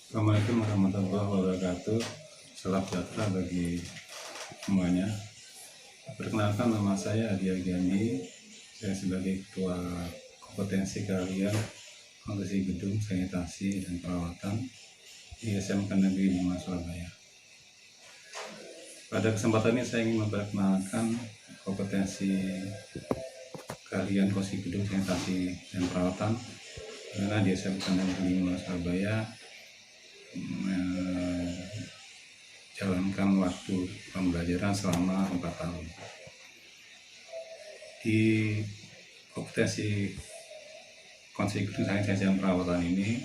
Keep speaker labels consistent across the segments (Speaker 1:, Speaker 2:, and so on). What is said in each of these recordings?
Speaker 1: Assalamualaikum warahmatullahi wabarakatuh. Salam sejahtera bagi semuanya. Perkenalkan, nama saya Adi Agiandi. Saya sebagai Ketua Kompetensi Keahlian Konstruksi Gedung, Sanitasi, dan Perawatan di SMK Negeri 5 Surabaya. Pada kesempatan ini saya ingin memperkenalkan kompetensi keahlian konstruksi gedung, sanitasi, dan perawatan karena di SMK Negeri 5 Surabaya menjalankan waktu pembelajaran selama 4 tahun. Di kompetensi konstruksi gedung, sanitasi, dan perawatan ini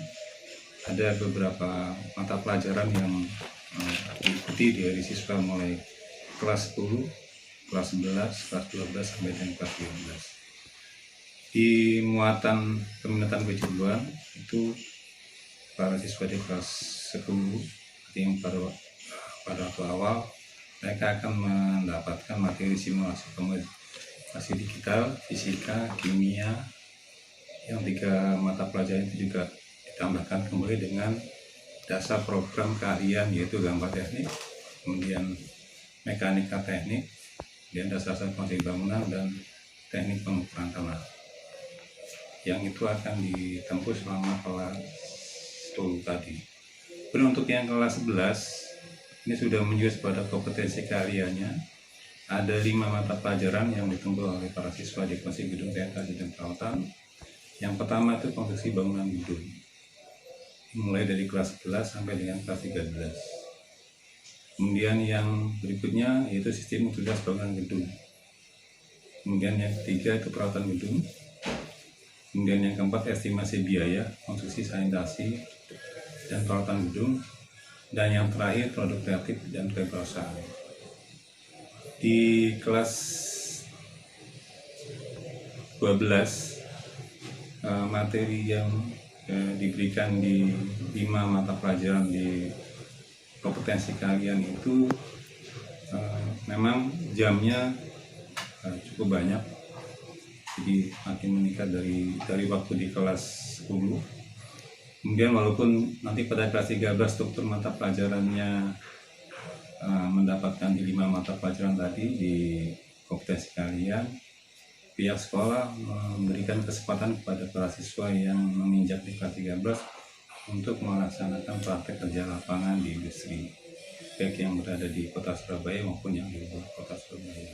Speaker 1: ada beberapa mata pelajaran yang diikuti dari siswa mulai kelas 10, kelas 11, kelas 12 sampai dengan kelas 12. Di muatan peminatan kejuruan itu para siswa di kelas 10 yang pada waktu awal mereka akan mendapatkan materi simulasi komunikasi digital, fisika, kimia, yang 3 mata pelajaran itu juga ditambahkan kembali dengan dasar program keahlian, yaitu gambar teknik, kemudian mekanika teknik, dan dasar konstruksi bangunan dan teknik pengukuran tanah, yang itu akan ditempuh selama kelas 10 tadi. Kemudian untuk yang kelas 11 ini sudah menuju pada kompetensi keahliannya. Ada 5 mata pelajaran yang ditempuh oleh para siswa di konstruksi gedung, sanitasi, dan perawatan. Yang pertama itu konstruksi bangunan gedung, mulai dari kelas 11 sampai dengan kelas 13. Kemudian yang berikutnya yaitu sistem utilitas bangunan gedung. Kemudian yang ketiga itu perawatan gedung. Kemudian yang keempat estimasi biaya konstruksi, sanitasi, dan perawatan gedung. Dan yang terakhir produk kreatif dan kewirausahaan. Di kelas 12 materi yang diberikan di 5 mata pelajaran di kompetensi keahlian itu memang jamnya cukup banyak, jadi makin meningkat dari waktu di kelas 10. Kemudian walaupun nanti pada kelas 13 struktur mata pelajarannya mendapatkan di 5 mata pelajaran tadi di kompetensi keahlian, pihak sekolah memberikan kesempatan kepada para siswa yang menginjak di kelas 13 untuk melaksanakan praktek kerja lapangan di industri, baik yang berada di kota Surabaya maupun yang di luar kota Surabaya.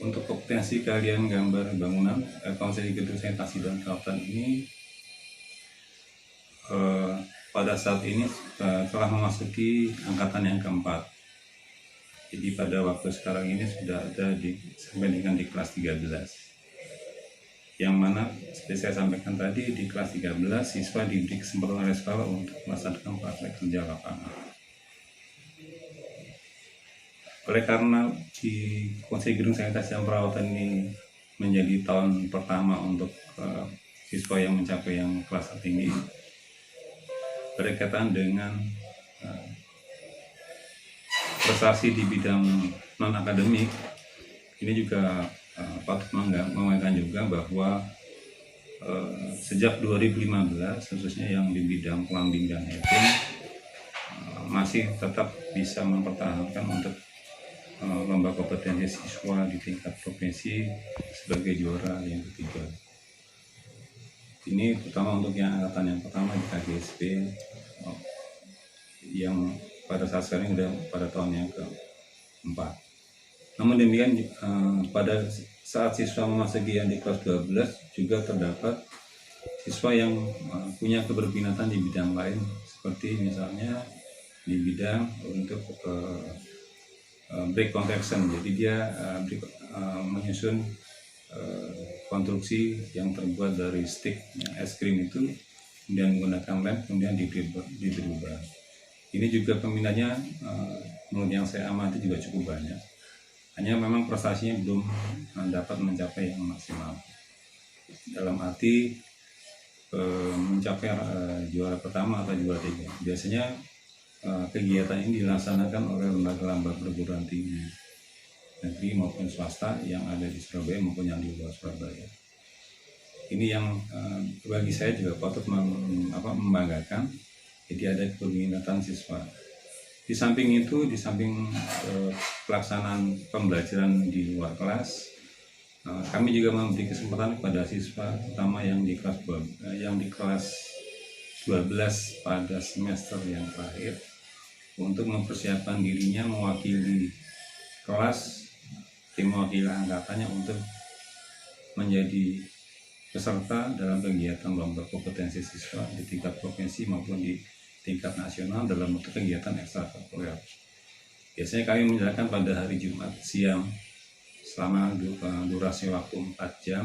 Speaker 1: Untuk kompetensi keahlian gambar bangunan, konstruksi gedung, sanitasi, dan perawatan ini pada saat ini telah memasuki angkatan yang keempat. Jadi pada waktu sekarang ini sudah ada sampai dengan di kelas 13. Yang mana seperti saya sampaikan tadi, di kelas 13 siswa diberi kesempatan oleh sekolah untuk melaksanakan praktek kerja lapangan. Oleh karena di konstruksi gedung, sanitasi, dan perawatan ini menjadi tahun pertama untuk siswa yang mencapai yang kelas tertinggi, berkaitan dengan prestasi di bidang non-akademik, ini juga patut membanggakan juga bahwa sejak 2015 khususnya yang di bidang plumbing dan heating masih tetap bisa mempertahankan untuk lomba kompetensi siswa di tingkat provinsi sebagai juara yang ketiga. Ini terutama untuk yang angkatan yang pertama di KGSP yang pada saat sekarang sudah pada tahun yang keempat. Namun demikian pada saat siswa memasuki yang di kelas 12 juga terdapat siswa yang punya keberminatan di bidang lain, seperti misalnya di bidang untuk brick construction. Jadi dia menyusun konstruksi yang terbuat dari stick es krim itu, kemudian menggunakan lem, kemudian diberi ban. Ini juga peminatnya menurut yang saya amati juga cukup banyak. Hanya memang prestasinya belum dapat mencapai yang maksimal. Dalam arti mencapai juara pertama atau juara 3. Biasanya kegiatan ini dilaksanakan oleh lembaga-lembaga perguruan tinggi negeri maupun swasta yang ada di Surabaya maupun yang di luar Surabaya. Ini yang bagi saya juga patut membanggakan, jadi ada peminatan siswa. Di samping itu, di samping pelaksanaan pembelajaran di luar kelas, kami juga memberi kesempatan kepada siswa, terutama yang di kelas 12 pada semester yang terakhir, untuk mempersiapkan dirinya mewakili kelas, mewakili angkatannya untuk menjadi peserta dalam kegiatan lomba kompetensi siswa di tingkat provinsi maupun di tingkat nasional dalam bentuk kegiatan ekstrakurikuler. Biasanya kami menjalankan pada hari Jumat siang selama durasi waktu 4 jam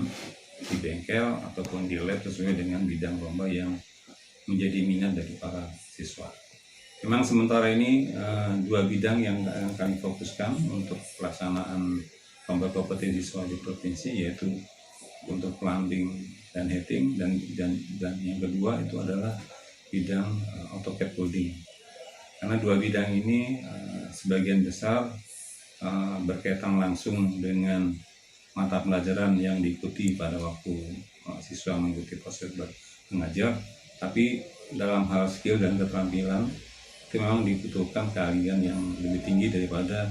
Speaker 1: di bengkel ataupun di lab sesuai dengan bidang lomba yang menjadi minat dari para siswa. Memang sementara ini 2 bidang yang kami fokuskan untuk pelaksanaan lomba kompetensi siswa di provinsi, yaitu untuk plumbing dan heating, dan yang kedua itu adalah bidang AutoCAD coding. Karena 2 bidang ini sebagian besar berkaitan langsung dengan mata pelajaran yang diikuti pada waktu siswa mengikuti proses mengajar, tapi dalam hal skill dan keterampilan itu memang dibutuhkan keahlian yang lebih tinggi daripada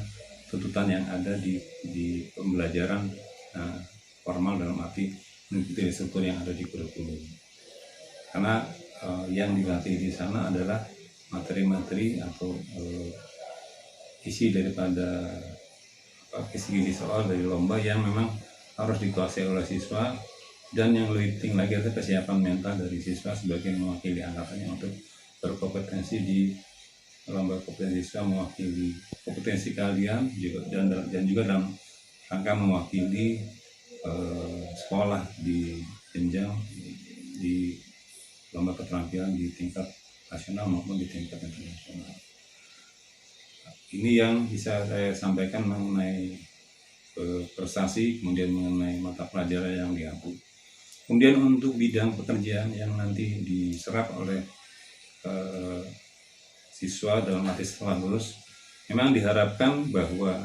Speaker 1: tuntutan yang ada di pembelajaran formal dalam arti mengikuti struktur yang ada di kurikulum. Karena yang dilatih di sana adalah materi-materi atau isi daripada isi soal dari lomba yang memang harus dikuasai oleh siswa, dan yang lebih penting lagi adalah kesiapan mental dari siswa sebagai mewakili angkatannya untuk berkompetensi di lomba kompetensi siswa, mewakili kompetensi kalian juga, dan juga dalam rangka mewakili sekolah di jenjang di lomba keterampilan di tingkat nasional maupun di tingkat internasional. Ini yang bisa saya sampaikan mengenai prestasi, kemudian mengenai mata pelajaran yang diampu. Kemudian untuk bidang pekerjaan yang nanti diserap oleh siswa dalam arti setelah lulus, memang diharapkan bahwa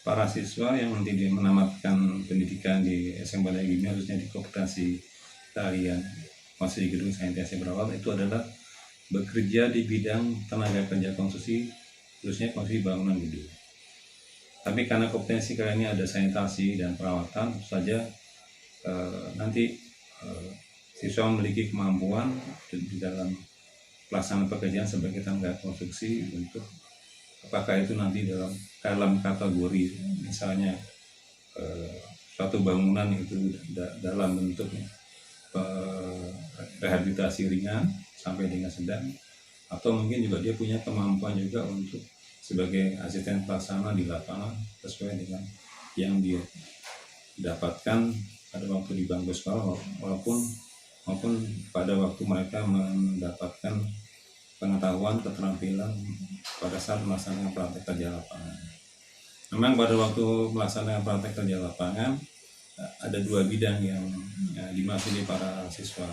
Speaker 1: para siswa yang nanti menamatkan pendidikan di SMK Negeri, harusnya di kompetensi keahlian Masih Gedung Saintisasi Perawat, itu adalah bekerja di bidang tenaga kerja konstruksi, khususnya konstruksi bangunan gedung. Tapi karena kompetensi kalian ini ada sanitasi dan perawatan, tentu saja nanti siswa memiliki kemampuan di dalam pelaksanaan pekerjaan sebagai tenaga konstruksi, untuk apakah itu nanti dalam kategori misalnya suatu bangunan itu dalam bentuk rehabilitasi ringan sampai dengan sedang, atau mungkin juga dia punya kemampuan juga untuk sebagai asisten pelaksana di lapangan sesuai dengan yang dia dapatkan pada waktu di bangku sekolah maupun pada waktu mereka mendapatkan pengetahuan, keterampilan pada saat melaksanakan praktek kerja lapangan. Memang pada waktu melaksanakan praktek kerja lapangan ada 2 bidang yang dimasuki para siswa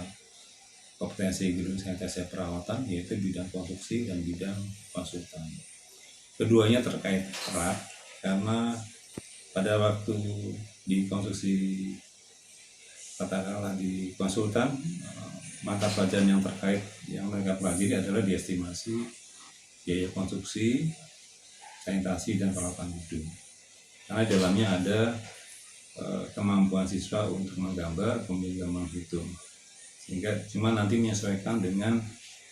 Speaker 1: kompetensi gedung sanitasi perawatan, yaitu bidang konstruksi dan bidang konsultan. Keduanya terkait erat karena pada waktu di konstruksi, katakanlah di konsultan, mata pelajaran yang terkait yang mereka pelajari adalah diestimasi biaya konstruksi, sanitasi, dan perawatan gedung. Karena di dalamnya ada kemampuan siswa untuk menggambar, kemudian menghitung, sehingga cuma nanti menyesuaikan dengan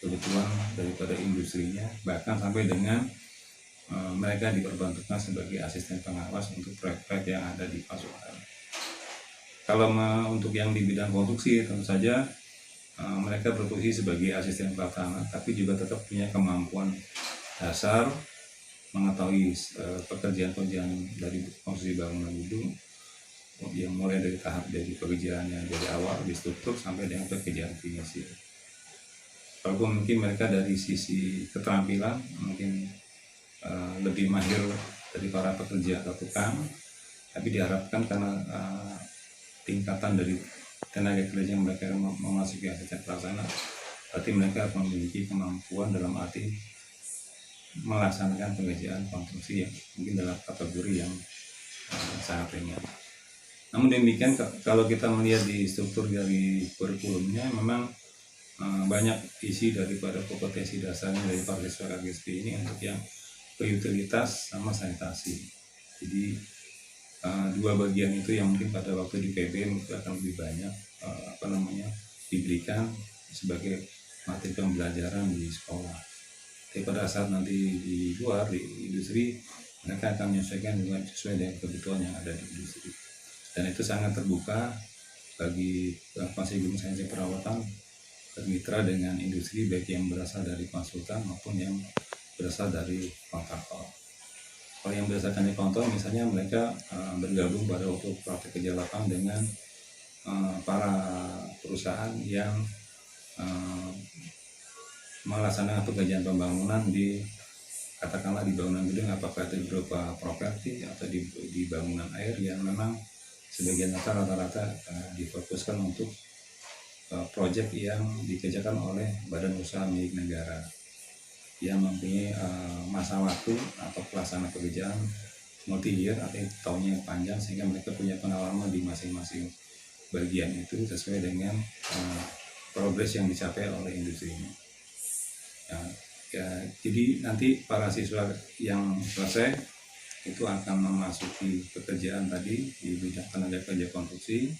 Speaker 1: kebutuhan daripada industrinya, bahkan sampai dengan mereka diperbantukan sebagai asisten pengawas untuk proyek-proyek yang ada di pasukan. Kalau untuk yang di bidang konstruksi, tentu saja mereka berfungsi sebagai asisten pelaksana, tapi juga tetap punya kemampuan dasar mengetahui pekerjaan-pekerjaan dari konstruksi bangunan gedung, yang mulai dari tahap dari pekerjaan yang dari awal di struktur sampai dengan pekerjaan finishing. Walaupun mungkin mereka dari sisi keterampilan mungkin lebih mahir dari para pekerja atau tukang, tapi diharapkan karena tingkatan dari tenaga kerja yang mereka memasuki asisten pelaksana, berarti mereka memiliki kemampuan dalam arti melaksanakan pekerjaan konstruksi yang mungkin dalam kategori yang sangat ringan. Namun demikian, kalau kita melihat di struktur dari kurikulumnya, memang banyak isi daripada kompetensi dasarnya dari para siswa KGSP ini untuk yang utilitas sama sanitasi. Jadi dua bagian itu yang mungkin pada waktu di PB mungkin akan lebih banyak diberikan sebagai materi pembelajaran di sekolah. Tapi pada saat nanti di luar di industri, mereka akan menyesuaikan dengan sesuai dengan kebutuhan yang ada di industri. Dan itu sangat terbuka bagi masih belum sains perawatan bermitra dengan industri, baik yang berasal dari konsultan maupun yang berasal dari kontraktor. Kalau yang berdasarkan dari kontraktor, misalnya mereka bergabung pada waktu praktek kerja lapangan dengan para perusahaan yang melaksanakan pekerjaan pembangunan di katakanlah di bangunan gedung, apakah itu berupa properti atau di bangunan air yang memang sebagian rata-rata difokuskan untuk proyek yang dikerjakan oleh badan usaha milik negara yang mempunyai masa waktu atau pelaksanaan pekerjaan multi-year atau tahunnya yang panjang, sehingga mereka punya pengalaman di masing-masing bagian itu sesuai dengan progres yang dicapai oleh industri ini. Jadi nanti para siswa yang selesai itu akan memasuki pekerjaan tadi di bidang tenaga kerja konstruksi,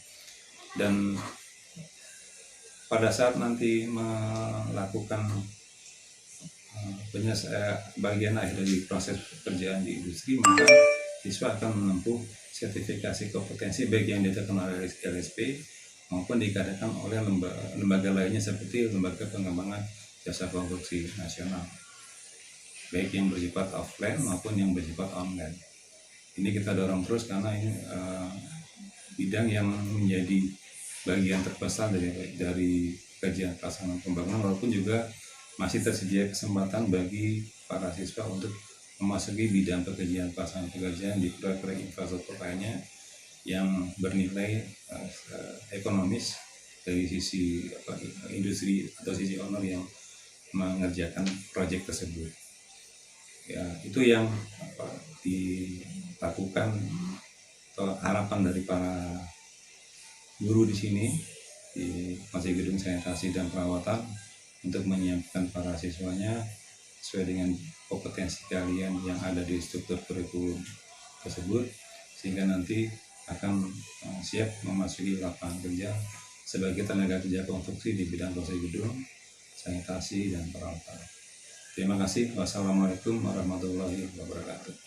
Speaker 1: dan pada saat nanti melakukan bagian akhir dari proses pekerjaan di industri, maka siswa akan menempuh sertifikasi kompetensi baik yang ditetapkan oleh LSP maupun dikadakan oleh lembaga lainnya seperti lembaga pengembangan jasa konstruksi nasional, baik yang bersifat offline maupun yang bersifat online. Ini kita dorong terus karena ini bidang yang menjadi bagian terbesar dari kajian pelaksanaan pembangunan, walaupun juga masih tersedia kesempatan bagi para siswa untuk memasuki bidang pekerjaan pelaksanaan pekerjaan di proyek-proyek infrastruktur lainnya yang bernilai ekonomis dari sisi industri atau sisi owner yang mengerjakan proyek tersebut. Ya, itu yang dilakukan atau harapan dari para guru di sini di Masjid Gedung Sanitasi dan Perawatan untuk menyiapkan para siswanya sesuai dengan kompetensi kalian yang ada di struktur kurikulum tersebut, sehingga nanti akan siap memasuki lapangan kerja sebagai tenaga kerja konstruksi di bidang konstruksi gedung, sanitasi, dan perawatan. Terima kasih. Wassalamualaikum warahmatullahi wabarakatuh.